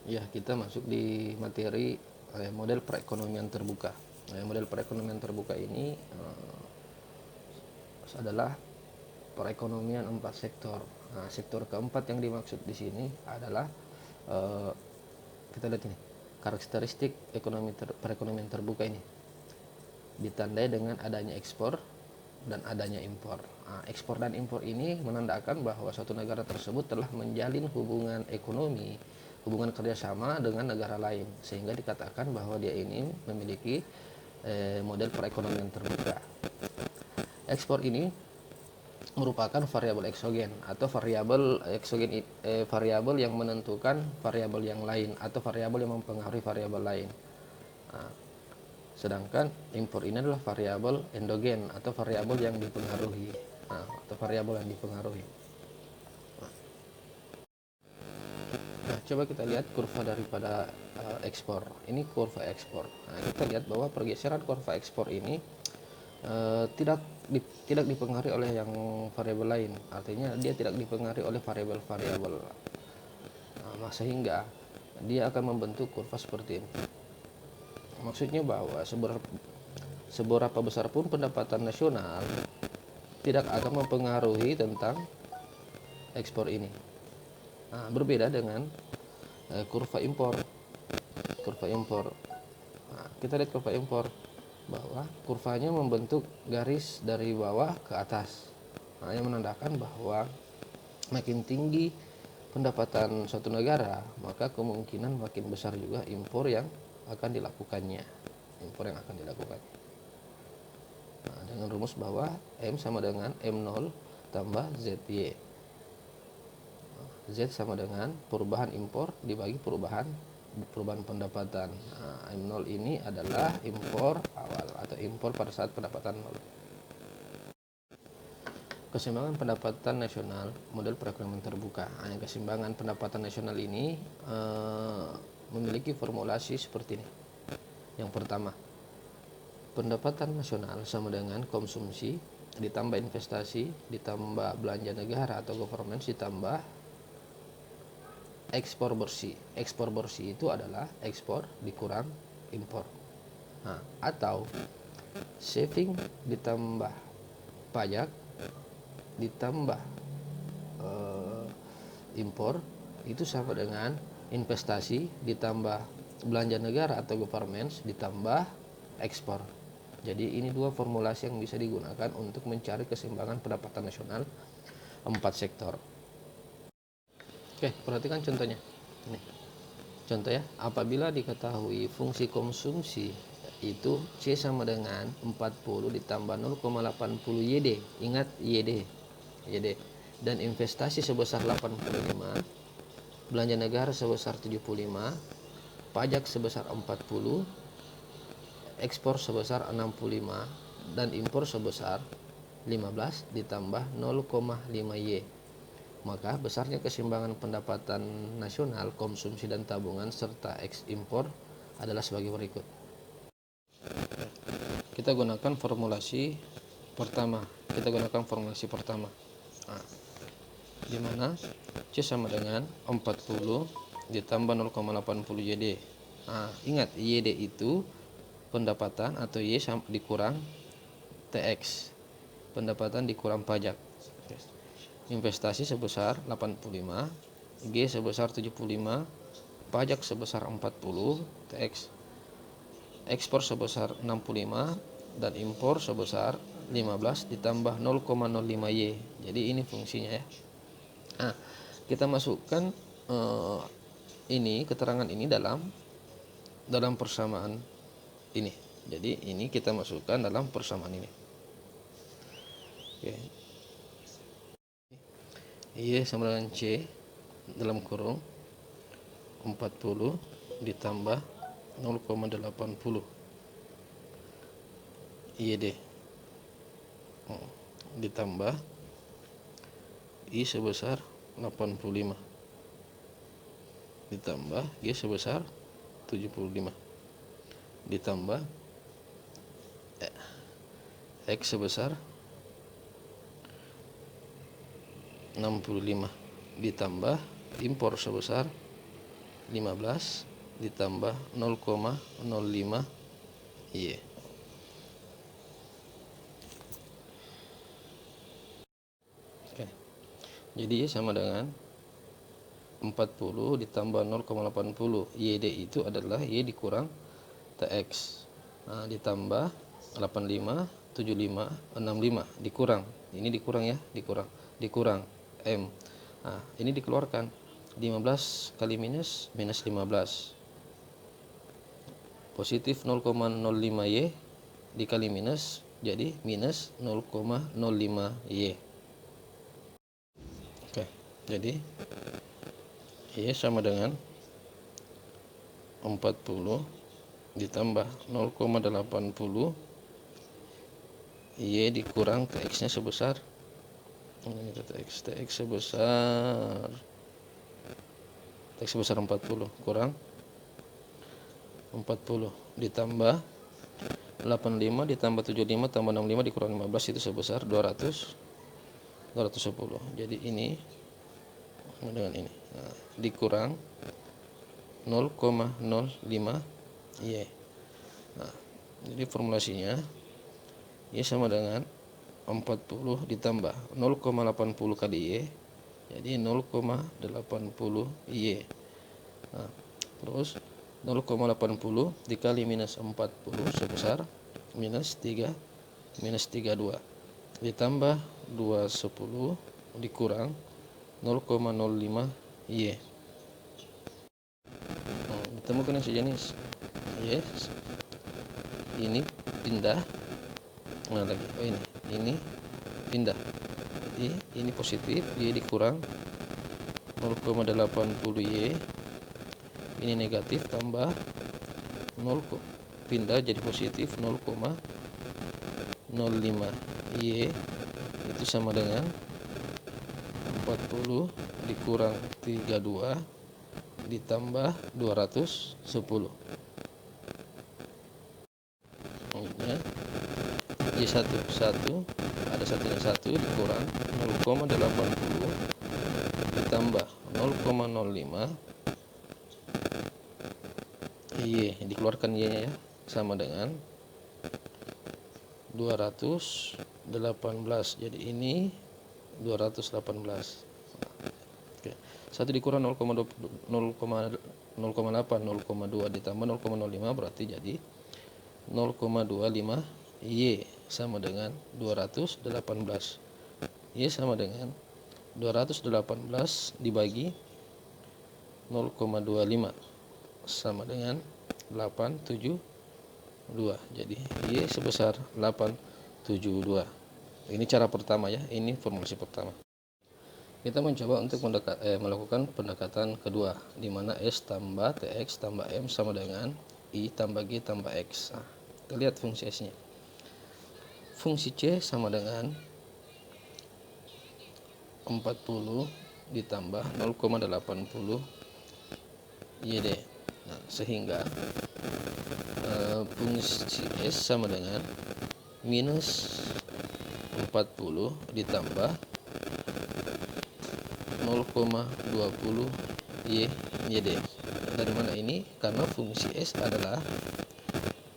Ya, kita masuk di materi model perekonomian terbuka. Model perekonomian terbuka ini adalah perekonomian 4 sektor. Nah, sektor keempat yang dimaksud di sini adalah eh, kita lihat ini karakteristik perekonomian terbuka ini ditandai dengan adanya ekspor dan adanya impor. Nah, ekspor dan impor ini menandakan bahwa suatu negara tersebut telah menjalin hubungan ekonomi, hubungan kerjasama dengan negara lain, sehingga dikatakan bahwa dia ini memiliki model perekonomian terbuka. Ekspor ini merupakan variabel eksogen atau variabel yang menentukan variabel yang lain atau variabel yang mempengaruhi variabel lain. Nah, sedangkan impor ini adalah variabel endogen atau variabel yang dipengaruhi. Atau variabel yang dipengaruhi. Nah, coba kita lihat kurva daripada ekspor. Ini kurva ekspor. Nah, kita lihat bahwa pergeseran kurva ekspor ini tidak dipengaruhi oleh yang variabel lain. Artinya dia tidak dipengaruhi oleh variabel-variabel. Sehingga dia akan membentuk kurva seperti ini. Maksudnya bahwa seberapa besar pun pendapatan nasional tidak akan mempengaruhi tentang ekspor ini. Nah, berbeda dengan kurva impor. Kurva impor. Nah, kita lihat kurva impor bahwa kurvanya membentuk garis dari bawah ke atas. Nah, yang menandakan bahwa makin tinggi pendapatan suatu negara, maka kemungkinan makin besar juga impor yang akan dilakukannya. Impor yang akan dilakukan. Nah, dengan rumus bahwa M sama dengan M0 tambah ZY. Z sama dengan perubahan impor dibagi perubahan pendapatan. Nah, M0 ini adalah impor awal atau impor pada saat pendapatan 0. Keseimbangan pendapatan nasional model perekonomian terbuka. Nah, keseimbangan pendapatan nasional ini memiliki formulasi seperti ini. Yang pertama, pendapatan nasional sama dengan konsumsi ditambah investasi ditambah belanja negara atau government ditambah ekspor bersih. Ekspor bersih itu adalah ekspor dikurang impor. Nah, atau saving ditambah pajak ditambah impor itu sama dengan investasi ditambah belanja negara atau government ditambah ekspor. Jadi ini dua formulasi yang bisa digunakan untuk mencari keseimbangan pendapatan nasional 4 sektor. Oke, perhatikan contohnya. Ini. Contoh ya, apabila diketahui fungsi konsumsi itu C sama dengan 40 ditambah 0,80 YD. Ingat YD. Dan investasi sebesar 85, belanja negara sebesar 75, pajak sebesar 40, ekspor sebesar 65 dan impor sebesar 15 ditambah 0,5 Y. Maka besarnya keseimbangan pendapatan nasional, konsumsi dan tabungan serta ekspor adalah sebagai berikut. Kita gunakan formulasi pertama. Nah, di mana C sama dengan 40 ditambah 0,80 YD. Nah, ingat YD itu pendapatan atau Y dikurang TX. Pendapatan dikurang pajak. Investasi sebesar 85, G sebesar 75, pajak sebesar 40, TX. Ekspor sebesar 65 dan impor sebesar 15 ditambah 0,05 Y. Jadi ini fungsinya ya. Nah, kita masukkan ini keterangan ini dalam persamaan ini. Jadi ini kita masukkan dalam persamaan ini. Oke. Y sama dengan C dalam kurung 40 ditambah 0,80 YD ditambah I sebesar 85 ditambah G sebesar 75 ditambah X sebesar 65 ditambah impor sebesar 15 ditambah 0,05 Y. Oke. Jadi Y sama dengan 40 ditambah 0,80. YD itu adalah Y dikurang TX. Nah, ditambah 85, 75, 65 dikurang. Ini dikurang ya, dikurang M. Nah, ini dikeluarkan. 15 kali minus 15. Positif 0,05 Y dikali minus jadi minus 0,05 Y. Oke, jadi Y sama dengan 40 ditambah 0,80 Y dikurang TX nya sebesar ini TX sebesar 40 kurang 40 ditambah 85 ditambah 75 tambah 65 dikurang 15 itu sebesar 210. Jadi ini dengan ini. Nah, dikurang 0,05 Y. Nah, jadi formulasinya Y sama dengan 40 ditambah 0,80 kali Y jadi 0,80 Y. Nah, terus 0,80 dikali minus 40 sebesar minus 32 ditambah 210 dikurang 0,05 Y. Ditemukan yang sejenis Y. Ini pindah. Nah, lagi ini pindah. Jadi ini positif, Y dikurang 0,80 Y. Ini negatif tambah 0 pindah jadi positif 0,05 Y itu sama dengan 40 dikurang 32 ditambah 210. Ya. Y1 ada satunya 1 dikurang 0,80 ditambah 0,05 Y dikeluarkan Y nya ya sama dengan 218. Jadi ini 218. Oke. 1 dikurang 0,2 ditambah 0,05 berarti jadi 0,25 Y sama dengan 218. Y sama dengan 218 dibagi 0,25 sama dengan 872. Jadi Y sebesar 872. Ini cara pertama ya, ini formulasi pertama. Kita mencoba untuk melakukan pendekatan kedua, di mana S tambah TX tambah M sama dengan I tambah G tambah X. Nah, kita lihat fungsi S-nya. Fungsi C sama dengan 40 ditambah 0,80 YD. Nah, sehingga fungsi S sama dengan minus 40 ditambah 0,20 YD. Dari mana ini? Karena fungsi S adalah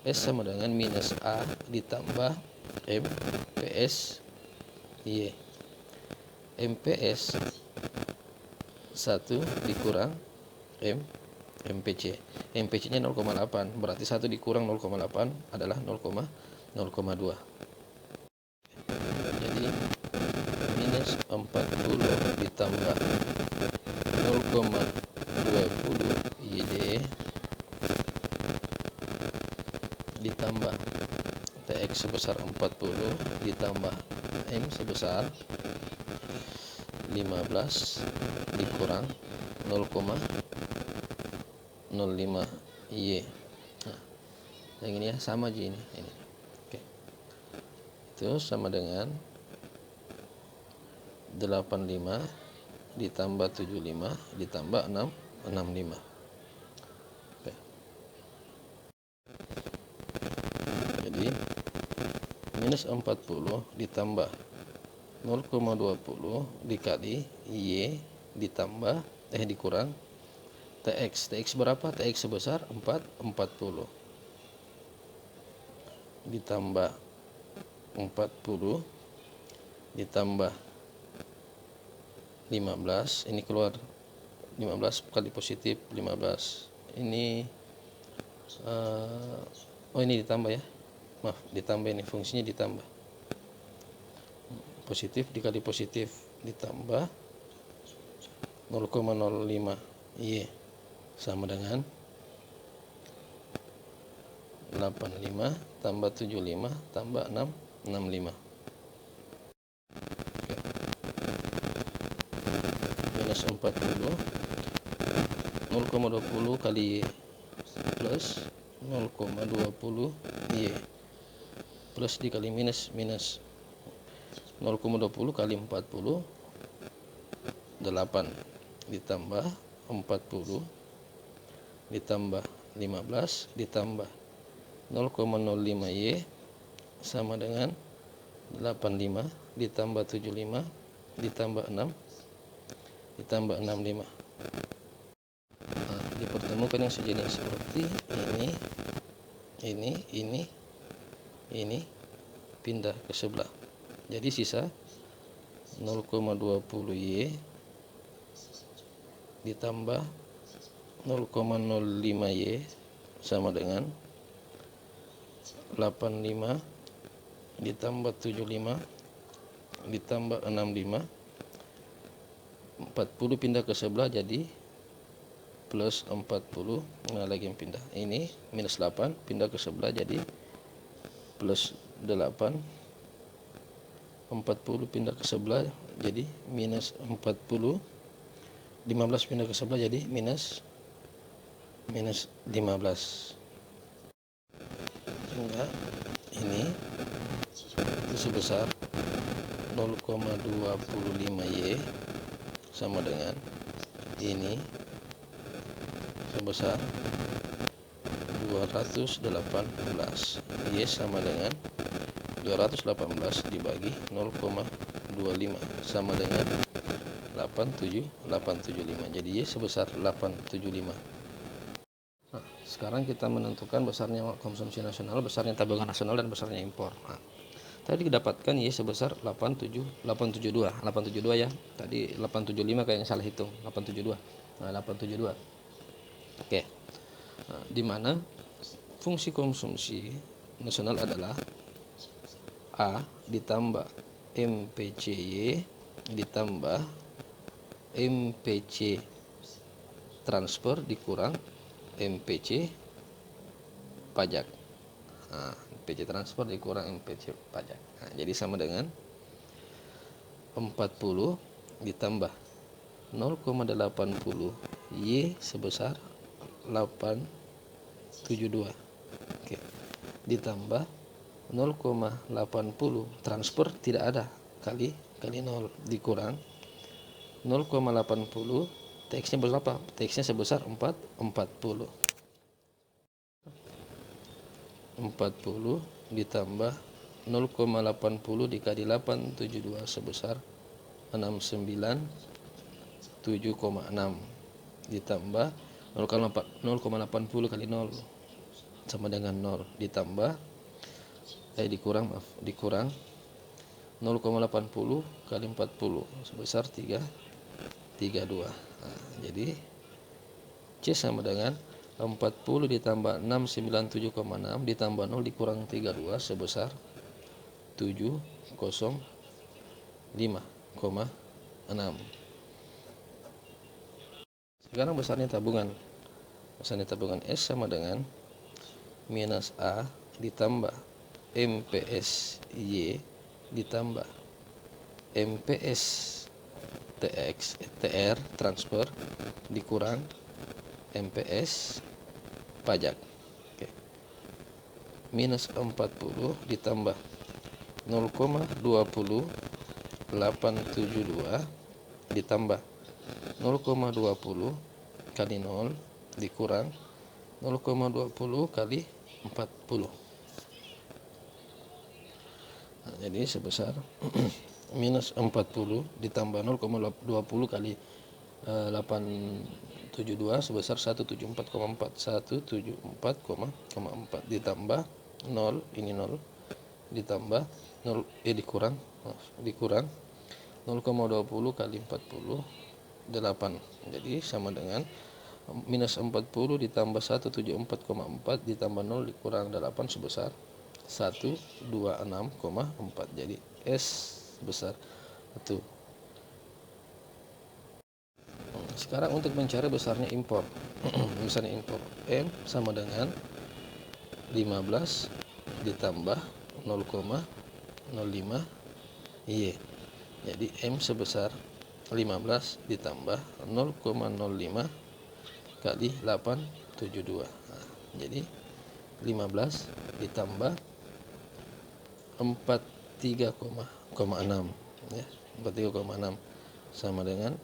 S sama dengan minus A ditambah M PS Y. MPS 1 dikurang MPC. MPC nya 0,8, berarti 1 dikurang 0,8 adalah 0,2. Jadi minus 40 ditambah 0,20 YD ditambah TX sebesar 40 ditambah M sebesar 15 dikurang 0,05 Y. Nah, yang ini ya sama aja ini. Oke. Itu sama dengan 85 ditambah 75 ditambah 65. Oke. Jadi minus 40 ditambah 0,20 dikali Y ditambah dikurang TX berapa? TX sebesar 40 ditambah 40 ditambah 15, ini keluar 15 kali positif 15, ini oh ini ditambah ya, maaf ditambah, ini fungsinya ditambah, positif dikali positif ditambah 0,05 Y sama dengan 85 tambah 75 tambah 6, 65. Minus 40, 0,20 kali Y plus 0,20 Y plus dikali minus 0,20 kali 40 8 ditambah 40 ditambah 15 ditambah 0,05 Y sama dengan 85 ditambah 75 ditambah 6 ditambah 65. Nah, dipertemukan yang sejenis seperti ini pindah ke sebelah, jadi sisa 0,20 Y ditambah 0,05 Y sama dengan 85 ditambah 75 ditambah 65, 40 pindah ke sebelah jadi plus 40, nah lagi yang pindah, ini minus 8 pindah ke sebelah jadi plus 8, 40 pindah ke sebelah jadi minus 40, 15 pindah ke sebelah jadi minus 15, sehingga ini itu sebesar 0,25 Y sama dengan ini sebesar 218, Y sama dengan 218 dibagi 0,25 sama dengan 875, jadi Y sebesar 875. Nah, sekarang kita menentukan besarnya konsumsi nasional, besarnya tabungan nasional, dan besarnya impor. Nah, tadi didapatkan Y sebesar 872 ya, tadi 875 kayaknya salah hitung, 872. Nah, 872. Oke. Nah, di mana fungsi konsumsi nasional adalah A ditambah MPCY ditambah MPC transfer dikurang MPC pajak. Nah, MPC transfer dikurang MPC pajak. Nah, jadi sama dengan 40 ditambah 0,80 Y sebesar 872. Oke. Ditambah 0,80 transfer tidak ada, kali 0 dikurang 0,80, TX-nya berapa? TX-nya sebesar 40 ditambah 0,80 dikali 872 sebesar 697,6 ditambah 0,80 kali 0 sama dengan 0 ditambah dikurang 0,80 kali 40 sebesar 32. Nah, jadi C sama dengan 40 ditambah 697,6 ditambah 0 dikurang 32 sebesar 705,6. Sekarang besarnya tabungan. Besarnya tabungan S sama dengan minus A ditambah MPS Y ditambah MPS TR transfer dikurang MPS pajak. Oke. Minus 40 ditambah 0,20872 ditambah 0,20 kali 0 dikurang 0,20 kali 40. Nah, jadi sebesar minus 40 ditambah 0,20 kali 872 72 sebesar 174,4. 174,4 ditambah 0, ini 0, ditambah 0, dikurang 0,20 kali 40, 8. Jadi sama dengan minus 40 ditambah 174,4 ditambah 0 dikurang 8 sebesar 126,4. Jadi S besar 1. Sekarang untuk mencari besarnya impor. Besarnya impor M sama dengan 15 ditambah 0,05 Y. Jadi M sebesar 15 ditambah 0,05 kali 872. Nah, jadi 15 ditambah 43,6 ya. 43,6 sama dengan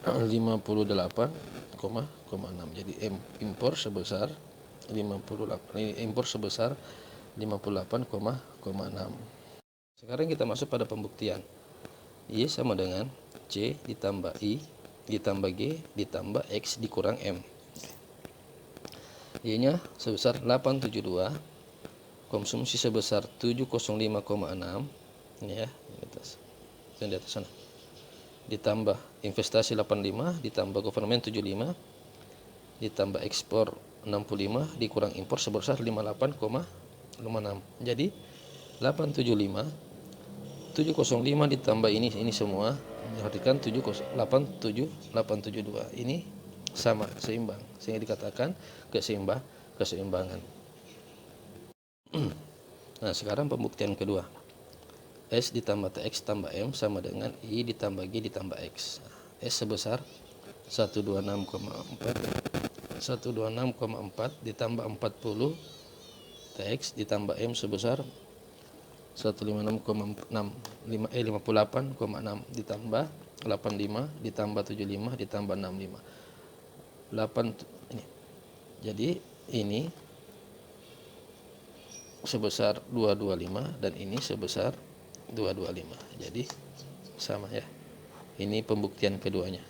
58,6. Jadi impor sebesar 58,6. Sekarang kita masuk pada pembuktian. Y sama dengan C ditambah I ditambah G ditambah X dikurang M. Y nya sebesar 872, konsumsi sebesar 705,6 ini ya, di atas sana, ditambah investasi 85 ditambah government 75 ditambah ekspor 65 dikurang impor sebesar 58,56. Jadi 875 705 ditambah ini semua diartikan 872 ini sama, seimbang, sehingga dikatakan keseimbangan. Nah, sekarang pembuktian kedua. S ditambah TX tambah M sama dengan I ditambah G ditambah X. S sebesar 126,4 ditambah 40 TX ditambah M sebesar 156,6 58,6 ditambah 85 ditambah 75 ditambah 65 8 ini. Jadi ini sebesar 225 dan ini sebesar 225. Jadi sama ya. Ini pembuktian keduanya.